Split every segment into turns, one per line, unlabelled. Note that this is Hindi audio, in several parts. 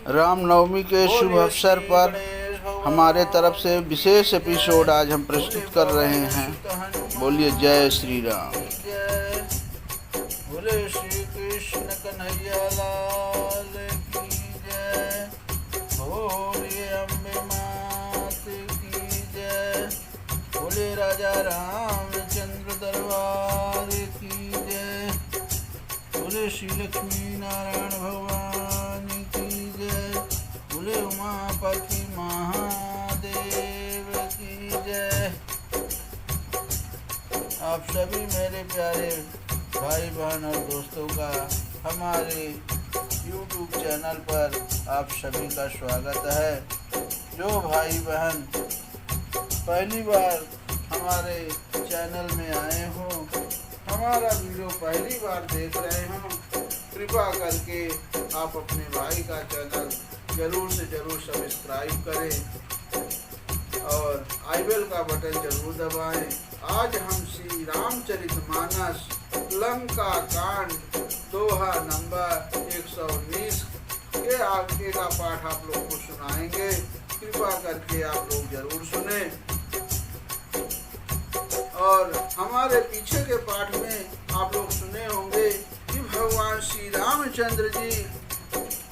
रामनवमी के शुभ अवसर पर हमारे तरफ से विशेष एपिसोड आज हम प्रस्तुत कर रहे हैं। बोलिए जय श्री राम।
बोले श्री कृष्ण कन्हैया लाल की जय। बोले अम्बे मात की जय। बोले राजा रामचंद्र दरबार की जय। बोले श्री लक्ष्मी नारायण भगवान की जय। बोले उमापति महादेव की जय। आप सभी मेरे प्यारे भाई बहन और दोस्तों का हमारे YouTube चैनल पर आप सभी का स्वागत है। जो भाई बहन पहली बार हमारे चैनल में आए हों, हमारा वीडियो पहली बार देख रहे हों, कृपा करके आप अपने भाई का चैनल जरूर से जरूर सब्सक्राइब करें और आई बेल का बटन जरूर दबाएं। आज हम श्री रामचरितमानस लंका कांड दोहा नंबर 119 के आगे का पाठ आप लोग को सुनाएंगे। कृपा करके आप लोग जरूर सुने। और हमारे पीछे के पाठ में आप लोग सुने होंगे कि भगवान श्री रामचंद्र जी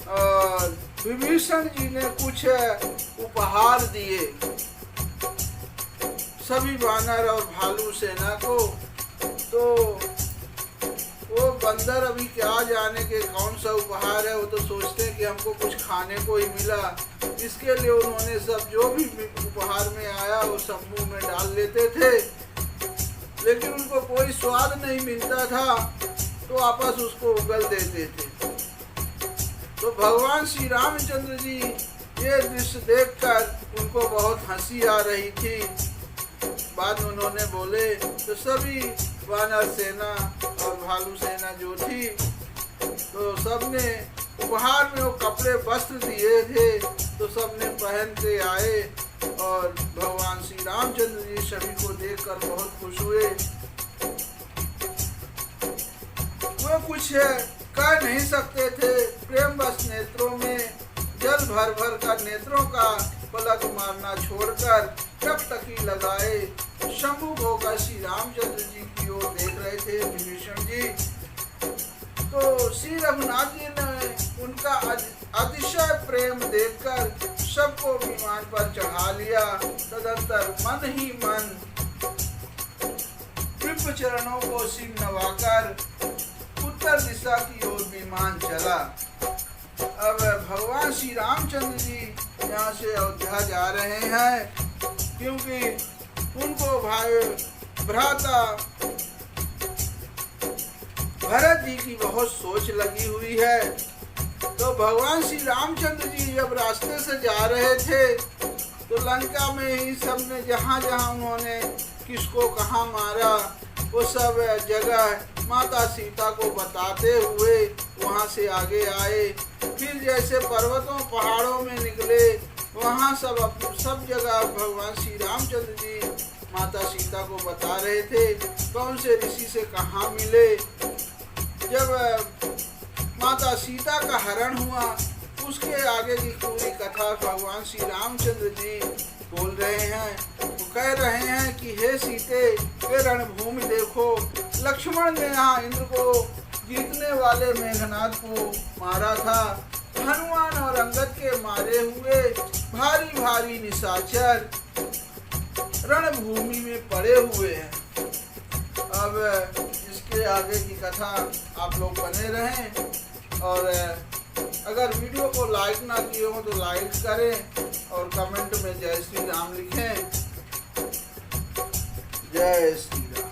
और विभीषण जी ने कुछ उपहार दिए सभी वानर और भालू सेना को। तो वो बंदर अभी क्या जाने के कौन सा उपहार है, वो तो सोचते हैं कि हमको कुछ खाने को ही मिला। इसके लिए उन्होंने सब जो भी उपहार में आया वो सब मुंह में डाल लेते थे, लेकिन उनको कोई स्वाद नहीं मिलता था तो आपस उसको उगल देते थे। तो भगवान श्री रामचंद्र जी ये दृश्य देखकर उनको बहुत हंसी आ रही थी। बाद में उन्होंने बोले तो सभी वानर सेना और भालू सेना जो थी तो सबने उपहार में वो कपड़े वस्त्र दिए थे तो सबने पहन के आए और भगवान श्री रामचंद्र जी सभी को देखकर बहुत खुश हुए। वो कुछ कह नहीं सकते थे, प्रेम बस नेत्रों में जल भर भर कर नेत्रों का पलक मारना छोड़कर टकटकी लगाए शंभु होकर श्री रामचंद्र जी की ओर देख रहे थे विभीषण जी। तो श्री रघुनाथ जी ने उनका अतिशय प्रेम देखकर सबको विमान पर चढ़ा लिया। तदंतर मन ही मन विप्र चरणों को सिर नवाकर उत्तर दिशा की ओर विमान चला। अब भगवान श्री रामचंद्र जी यहाँ से अयोध्या जा रहे हैं, क्योंकि उनको भाई भ्राता भरत जी की बहुत सोच लगी हुई है। तो भगवान श्री रामचंद्र जी जब रास्ते से जा रहे थे तो लंका में ही सबने जहाँ जहाँ उन्होंने किसको कहाँ मारा वो सब जगह माता सीता को बताते हुए वहाँ से आगे आए। फिर जैसे पर्वतों पहाड़ों में निकले वहाँ सब जगह भगवान श्री रामचंद्र जी माता सीता को बता रहे थे कौन से ऋषि से कहाँ मिले। जब माता सीता का हरण हुआ उसके आगे की पूरी कथा भगवान श्री रामचंद्र जी बोल रहे हैं। तो कह रहे हैं कि हे सीते ये रणभूमि देखो, लक्ष्मण ने यहाँ इंद्र को जीतने वाले मेघनाथ को मारा था। हनुमान और अंगद के मारे हुए भारी भारी निशाचर रणभूमि में पड़े हुए हैं। अब इसके आगे की कथा आप लोग बने रहें और अगर वीडियो को लाइक ना किए हो तो लाइक करें और कमेंट में जय श्री राम लिखें। जय श्री राम।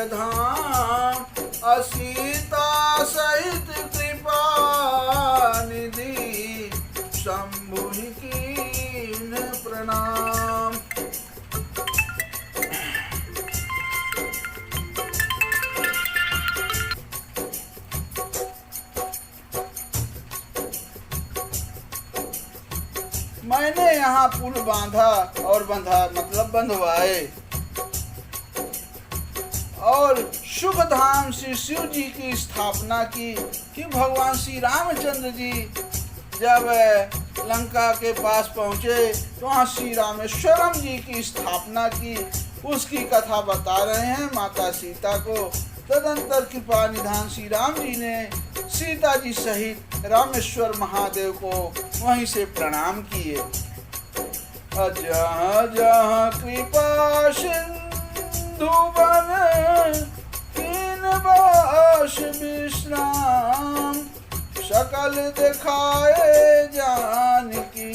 धाम, असीता सहित कृपा निधि, शंभु कीन प्रणाम। मैंने यहाँ पुल बांधा और बंधा मतलब बंधवाए, और शुभ धाम श्री शिव जी की स्थापना की। कि भगवान श्री रामचंद्र जी जब लंका के पास पहुँचे तो वहाँ श्री रामेश्वरम जी की स्थापना की, उसकी कथा बता रहे हैं माता सीता को। तदंतर कृपा निधान श्री राम जी ने सीता जी सहित रामेश्वर महादेव को वहीं से प्रणाम किए। जहाँ जहाँ कृपा सिंधु बन कीन बाश विश्राम, सकल दिखाए जानकी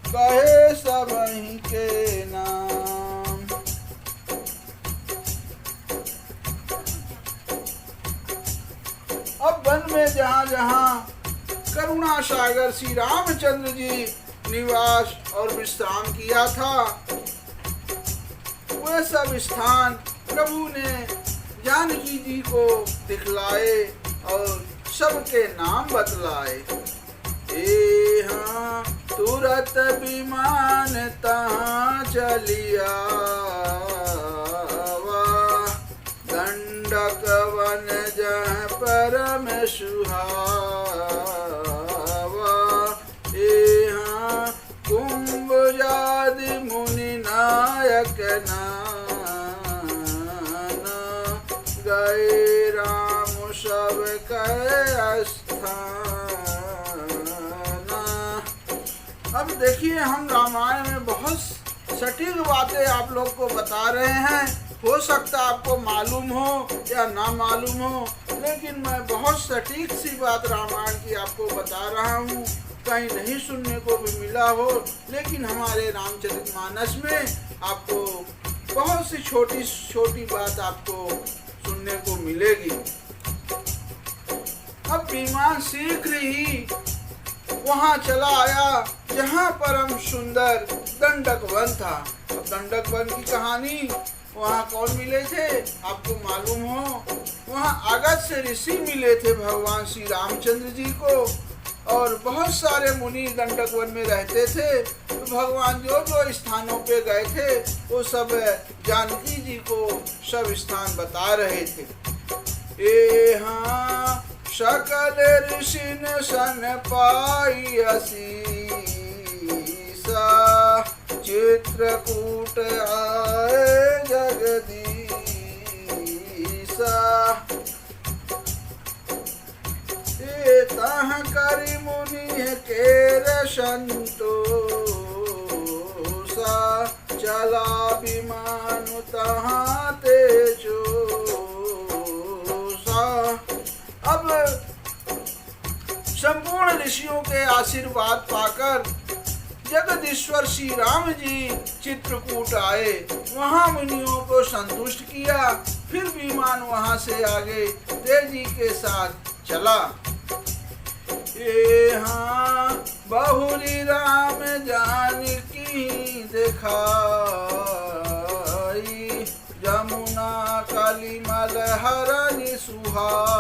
कहे सबहीं के नाम। अब वन में जहाँ जहाँ करुणा सागर श्री रामचंद्र जी निवास और विश्राम किया था, वह सब स्थान प्रभु ने जानकी जी को दिखलाए और सबके नाम बतलाए। हाँ तुरंत विमान तहाँ चलिया, दंडक वन जहाँ परम सुहावा। हाँ कुंभजादि मुनि नायक नाना, गए राम सब कहे स्थाना। अब देखिए, हम रामायण में बहुत सटीक बातें आप लोग को बता रहे हैं। हो सकता आपको मालूम हो या ना मालूम हो, लेकिन मैं बहुत सटीक सी बात रामायण की आपको बता रहा हूँ। कहीं नहीं सुनने को भी मिला हो, लेकिन हमारे रामचरितमानस में आपको बहुत सी छोटी छोटी बात आपको सुनने को मिलेगी। अब विमान शीघ्र ही वहाँ चला आया जहाँ परम सुंदर दंडक वन था। अब दंडक वन की कहानी, वहाँ कौन मिले थे आपको मालूम हो? वहाँ अगस्त्य ऋषि मिले थे भगवान श्री रामचंद्र जी को, और बहुत सारे मुनि दंडक वन में रहते थे। तो भगवान जो जो स्थानों पे गए थे वो सब जानकी जी को सब स्थान बता रहे थे। हाँ सकल ऋषिन सन पाई असीसा, चित्रकूट आए जगदीसा। तह करि मुनि केर संतोषा, चला विमान तहाँ तेजोसा। अब संपूर्ण ऋषियों के आशीर्वाद पाकर जगदीश्वर श्री राम जी चित्रकूट आए, वहाँ मुनियों को संतुष्ट किया। फिर विमान वहाँ से आगे तेजी के साथ चला। हाँ बहुरी राम जानकी दिखाई, जमुना कलिमल हरनि सुहाई।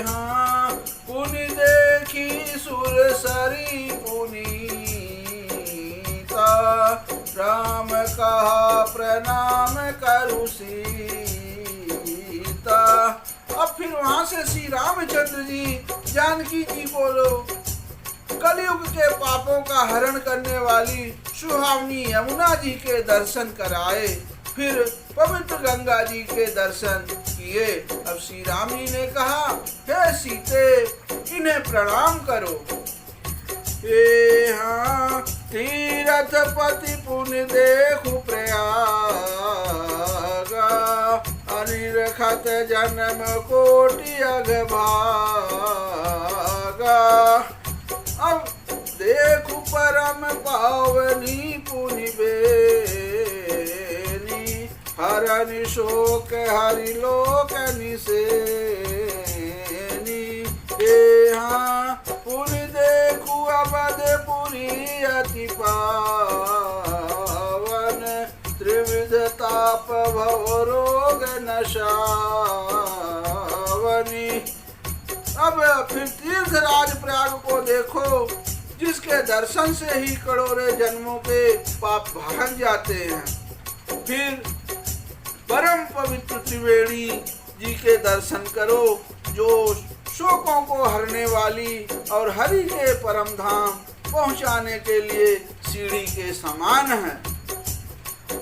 हाँ पुनि देखी सुरसरी पुनीता, राम कहा प्रणाम करु सीता। अब फिर वहां से श्री रामचंद्र जी जानकी जी को कलयुग के पापों का हरण करने वाली सुहावनी यमुना जी के दर्शन कराए। फिर पवित्र गंगा जी के दर्शन किए। अब श्री राम जी ने कहा, हे सीते इन्हें प्रणाम करो। हाँ तीरथ पति पुण्य देखु प्रयागा, अनिरखत जन्म कोटि अघभागा। अब देखु परम पावनी पुनि बेनी, हरनि शोक हरि लोक निसेनी। यहाँ पुनि देखु अवधपुरी अति पावन, त्रिविध ताप भव रोग नशावनी। अब फिर तीर्थराज प्रयाग को देखो, जिसके दर्शन से ही करोड़े जन्मों के पाप भाग जाते हैं। फिर परम पवित्र त्रिवेणी जी के दर्शन करो, जो शोकों को हरने वाली और हरि के परम धाम पहुंचाने के लिए सीढ़ी के समान है।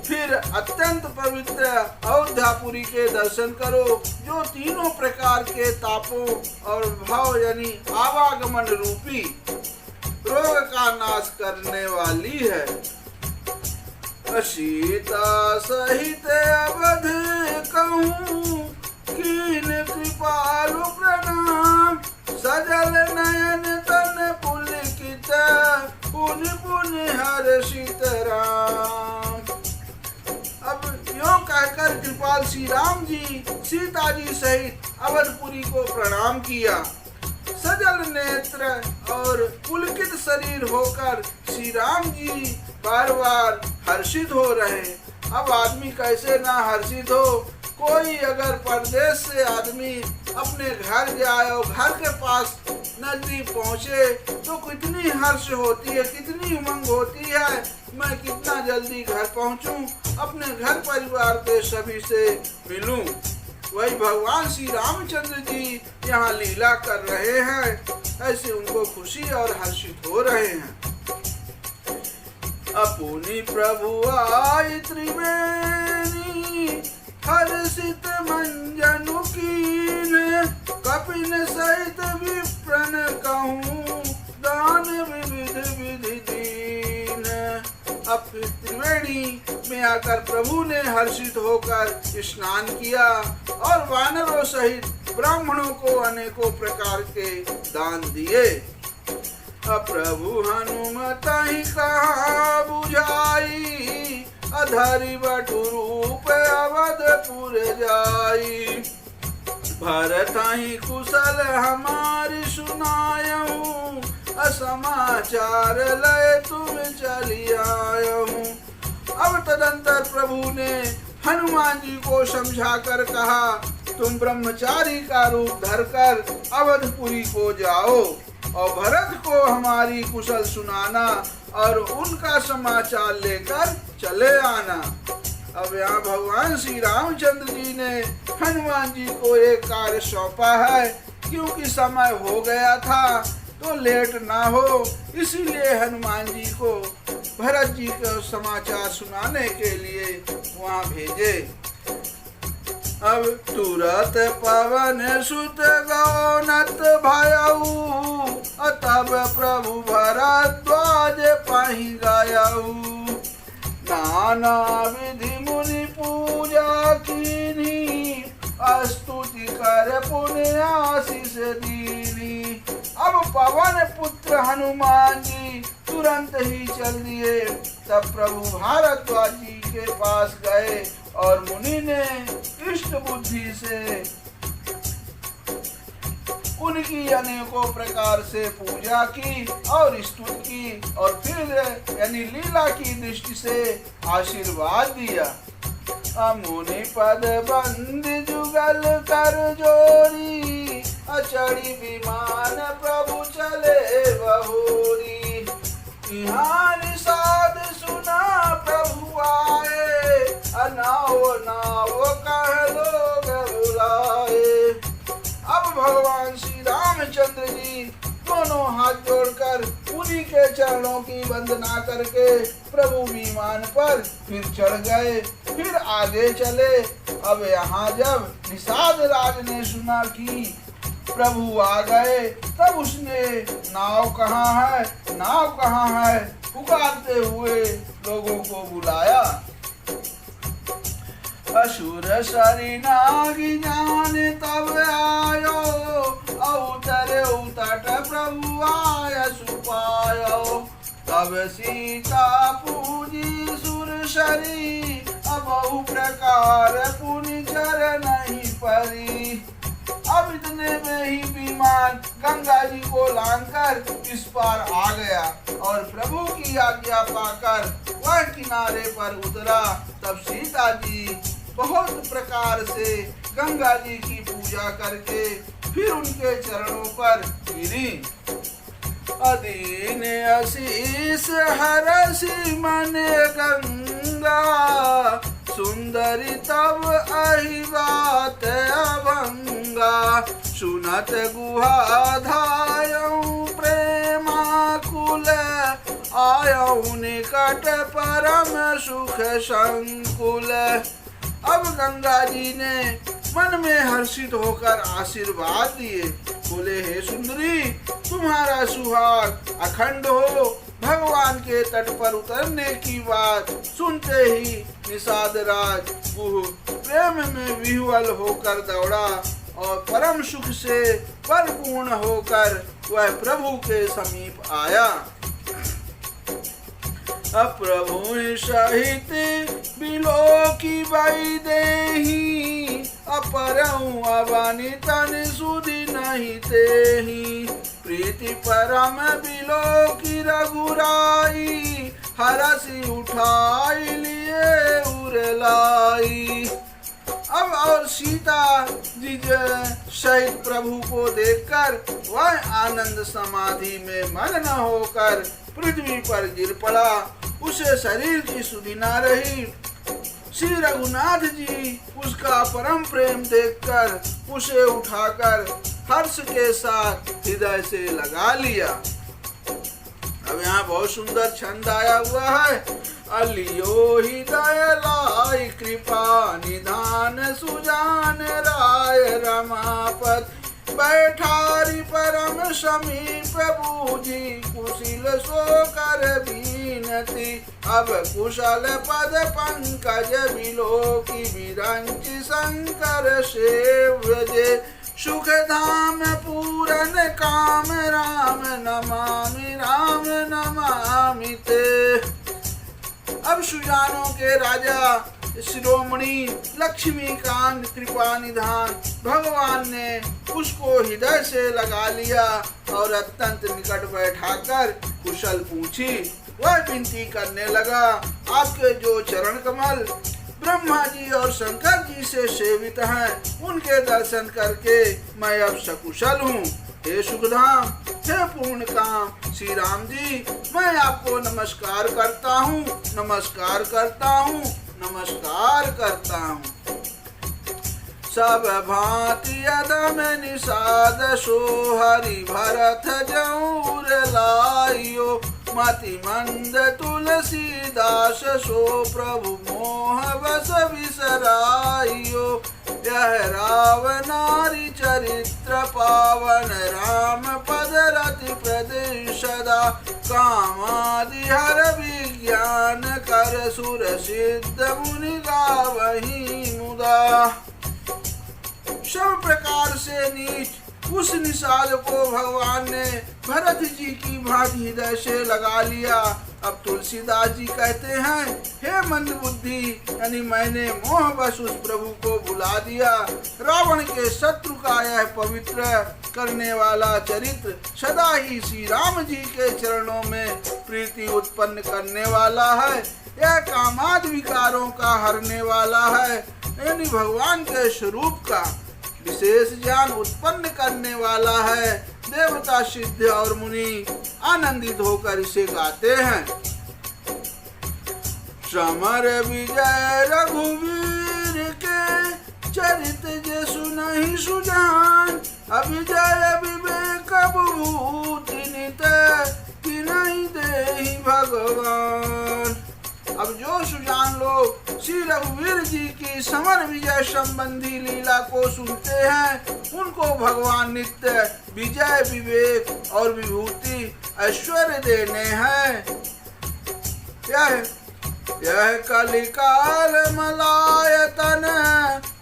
फिर अत्यंत पवित्र अयोध्यापुरी के दर्शन करो, जो तीनों प्रकार के तापों और भाव यानी आवागमन रूपी रोग का नाश करने वाली है। सीता सहित अवध कहूँ कीन कृपालु प्रणाम, सजल नयन तन पुलकित पुनि पुनि हर्षित राम। अब यों कहकर कृपाल श्री राम जी सीता जी सहित अवधपुरी को प्रणाम किया। सजल नेत्र और पुलकित शरीर होकर श्री राम जी बार बार हर्षित हो रहे। अब आदमी कैसे ना हर्षित हो। कोई अगर परदेश से आदमी अपने घर जाए और घर के पास नजदीक पहुँचे तो कितनी हर्ष होती है, कितनी उमंग होती है, मैं कितना जल्दी घर पहुँचूं, अपने घर परिवार के सभी से मिलूं। वही भगवान श्री रामचंद्र जी यहाँ लीला कर रहे हैं, ऐसे उनको खुशी और हर्षित हो रहे हैं। अपुनि प्रभु आय त्रिवेणी, हर्षित मंजनु कीन, कपिन सहित विप्रन कहूँ दान विविध विधि दीन। अब त्रिवेणी में आकर प्रभु ने हर्षित होकर स्नान किया और वानरों सहित ब्राह्मणों को अनेकों प्रकार के दान दिए। प्रभु हनुमत ही कहा बुझाई, अधरि बटु रूप अवधपुर जाई। भरत ही कुशल हमारी सुनायऊं, असमाचार लय तुम चली आयऊं। अब तदंतर प्रभु ने हनुमान जी को समझा कर कहा, तुम ब्रह्मचारी का रूप धरकर अवधपुरी को जाओ और भरत को हमारी कुशल सुनाना और उनका समाचार लेकर चले आना। अब यहाँ भगवान श्री रामचंद्र जी ने हनुमान जी को एक कार्य सौंपा है, क्योंकि समय हो गया था तो लेट ना हो, इसीलिए हनुमान जी को भरत जी को समाचार सुनाने के लिए वहाँ भेजे। अब तुरत पवन सुत गौनत भयऊ, तब प्रभु भरद्वाज पहि गयऊ। नाना विधि मुनि पूजा कीनी, स्तुति कर पुण्य आशीष दीनी। अब पवन पुत्र हनुमान जी तुरंत ही चल दिए। तब प्रभु भारद्वाज जी के पास गए और मुनि ने इष्ट बुद्धि से उनकी अनेकों प्रकार से पूजा की और स्तुति की और फिर यानी लीला की दृष्टि से आशीर्वाद दिया। मुनि पद बंद जुगल कर जोड़ी, अचड़ी विमान प्रभु चले बहोरी। यहाँ निषाद सुना प्रभु आए, अनाओ नाओ कह लोग बुलाए। अब भगवान श्री रामचंद्र जी दोनों हाथ जोड़कर मुनि के चरणों की वंदना करके प्रभु विमान पर फिर चढ़ गए, फिर आगे चले। अब यहाँ जब निषाद राज ने सुना कि प्रभु आ गए, तब उसने नाव कहाँ है, नाव कहाँ है पुकारते हुए लोगों को बुलाया। असुर सरी नागी जाने तब आयो, अवतरे उतट प्रभु आय सुपायो। तब सीता पूजी सुर सरी, अब बहु प्रकार पुनि चर नहीं परी। अब इतने में ही विमान गंगा जी को लांघकर इस पार आ गया और प्रभु की आज्ञा पाकर वह किनारे पर उतरा। तब सीता जी बहुत प्रकार से गंगा जी की पूजा करके फिर उनके चरणों पर गिरी। अदीन आशीष हरसी मन गंगा, सुंदरी तब अहि बात अभंगा। सुनत गुहा धायऊ प्रेमाकुल, आयऊ निकट परम सुख संकुल। अब गंगा जी ने मन में हर्षित होकर आशीर्वाद दिए। बोले, हे सुंदरी, तुम्हारा सुहाग अखंड हो। भगवान के तट पर उतरने की बात सुनते ही निषाद राज गुह प्रेम में विह्वल होकर दौड़ा और परम सुख से परिपूर्ण होकर वह प्रभु के समीप आया। अप्रभु सहित बिलोकी वैदेही, अपरऊ अवनितन सुधि नहीं तेहि। प्रीति परम बिलोकी रघुराई, हरसि उठाई लिए उरलाई। अब और सीता जी सहित प्रभु को देखकर वह आनंद समाधि में मग्न होकर पृथ्वी पर गिर पड़ा। उसे शरीर की सुधि न रही। श्री रघुनाथ जी उसका परम प्रेम देखकर उसे उठाकर हर्ष के साथ हृदय से लगा लिया। अब यहाँ बहुत सुंदर छंद आया हुआ है। अलियो हृदय लाई कृपा निधान सुजान राय रमापत, बैठारी परम समीप बूझी कुशल सो कर बीनती। अब कुशल पद पंकज बिलोकी विरंच शंकर सेव्य। सुख धाम पूरन काम राम नमामि ते। अब सुजानों के राजा शिरोमणि लक्ष्मीकांत कृपा निधान भगवान ने उसको हृदय से लगा लिया और अत्यंत निकट बैठाकर कुशल पूछी। वह विनती करने लगा, आपके जो चरण कमल ब्रह्मा जी और शंकर जी से सेवित हैं, उनके दर्शन करके मैं अब सकुशल हूँ। हे सुखधाम, हे पूर्ण काम श्री राम जी, मैं आपको नमस्कार करता हूँ, नमस्कार करता हूँ, नमस्कार करता हूँ। सब भांति अदम निषाद सो हरि भरत जऊर लाइयो। मति मंद तुलसीदास सो प्रभु मोह बस बिसराइयो। यह रावनारी चरित्र पावन राम पद रति प्रदेश सदा। कामादि हर विज्ञान कर सुर सिद्ध मुनि गावहि मुदा। सब प्रकार से नीच उस निषाद को भगवान ने भरत जी की भांति हृदय से लगा लिया। अब तुलसीदास जी कहते हैं, हे मंद बुद्धि, यानी मैंने मोहवश उस प्रभु को बुला दिया। रावण के शत्रु का यह पवित्र करने वाला चरित्र सदा ही श्री राम जी के चरणों में प्रीति उत्पन्न करने वाला है। यह कामाद विकारों का हरने वाला है, यानी भगवान के स्वरूप का विशेष ज्ञान उत्पन्न करने वाला है। देवता सिद्ध और मुनि आनंदित होकर इसे गाते हैं। समर विजय रघुवीर के चरित जे सुनहि सुजान। अभिजय विवेक विभूति नित तिनहि देहि भगवान। अब जो सुजान लोग श्री रघुवीर जी की समर विजय संबंधी लीला को सुनते हैं, उनको भगवान नित्य विजय विवेक और विभूति ऐश्वर्य देने हैं। यह कलिकाल मलायतन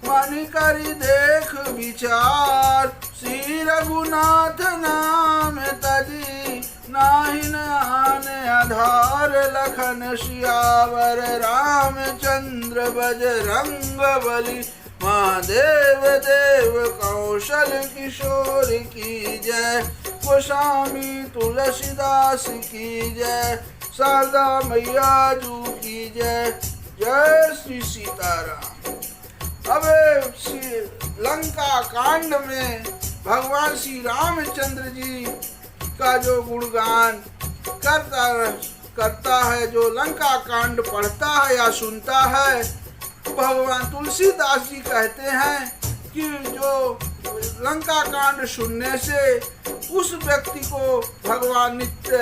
मन करि देख विचार। श्री रघुनाथ नाम तजी नाहिन आने आधार लखन सियावर रामचंद्र बजरंग बली। महादेव देव कौशल किशोर की जय। गोस्वामी तुलसीदास की जय। शारदा मैया जू की जय। जय श्री सीताराम। अब लंका कांड में भगवान श्री रामचंद्र जी का जो गुणगान करता है, जो लंका कांड पढ़ता है या सुनता है, भगवान तुलसीदास जी कहते हैं कि जो लंका कांड सुनने से उस व्यक्ति को भगवान नित्य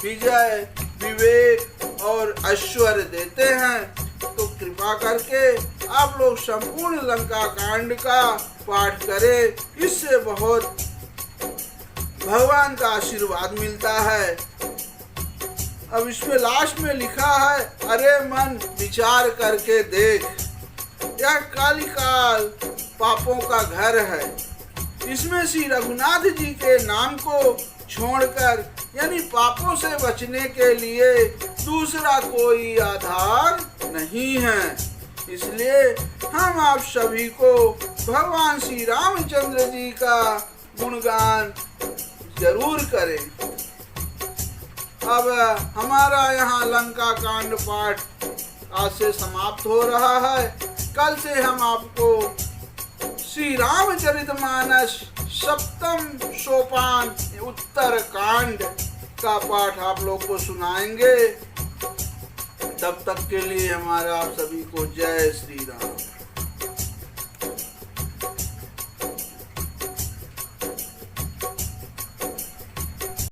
विजय, विवेक और ऐश्वर्य देते हैं। तो कृपा करके आप लोग संपूर्ण लंका कांड का पाठ करें, इससे बहुत भगवान का आशीर्वाद मिलता है। अब इसमें लास्ट में लिखा है, अरे मन विचार करके देख, यह कालिकाल पापों का घर है। इसमें श्री रघुनाथ जी के नाम को छोड़कर यानी पापों से बचने के लिए दूसरा कोई आधार नहीं है। इसलिए हम आप सभी को भगवान श्री रामचंद्र जी का गुणगान जरूर करें। अब हमारा यहाँ लंका कांड पाठ आज से समाप्त हो रहा है। कल से हम आपको श्री रामचरितमानस सप्तम सोपान उत्तर कांड का पाठ आप लोग को सुनाएंगे। तब तक के लिए हमारा आप सभी को जय श्री राम।